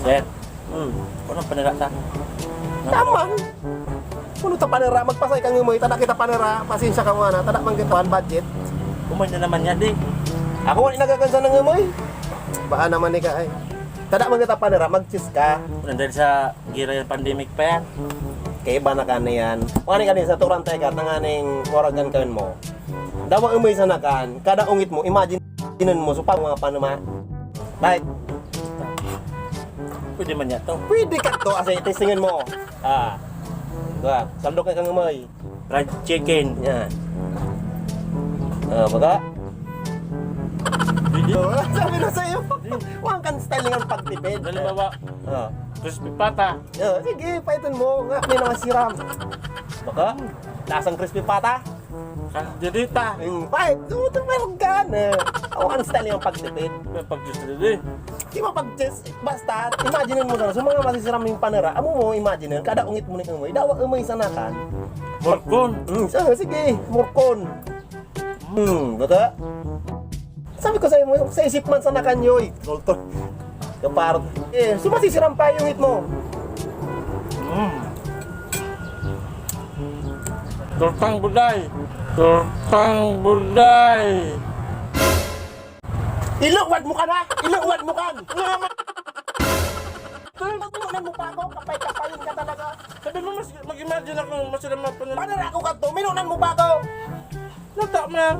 Sir, ano panira ta? Tamang. Kuno ta panera magpasay kang imoy, tada kita panera, pasensya ka mo na, tada man gituan budget. Kumay na naman yan, di. Ako wala nagagansa ng imoy. Baka naman ni ka ay. Tada man kita panera, magchis ka. Dahil sa gira yung pandemic pa yan. Kaya iba na ka na yan. Kani kanina sa turantay ka, nanganing oragan kawin mo. Dawa imoy sa nakan, kada ungit mo, imagine mo, so pa mga panuma. Right? Pwede man yan to. Pwede ka to, kasi testingin mo. Diba? Saldok ka kang imoy. Fried chicken. Yan. Baka? Pwede. Sabi na sa'yo, huwag kang style ng pagtipid. Halimbawa, crispy pata. Sige, paitin mo. Nga, may naman siram. Baka? Lasang crispy pata? Kandirita. Pait, ito meron ka na. Huwag kang style ng pagtipid. May pag-gusto din. Di ba pag-chess, basta, imagine mo sana, sa mga masisiram yung panera, amo mo, imagine, kada ungit mo ni umoy, dawa umoy sa nakan. Morkon. Sige, murkon. Baka? Sabi ko sa'yo mo, sa isip man sa nakan nyo, tol. Kaparot. Sumasisiram pa yung hit mo. Tortang buday. Tortang buday. Iluwad mo ka na! Iluwad mo ka! Minunan mo pa ako, kapay-kapayin ka talaga. Sabi mo, mag-imagine ako masarap na panira. Panera ako ka to, minunan mo pa ako! Nata man.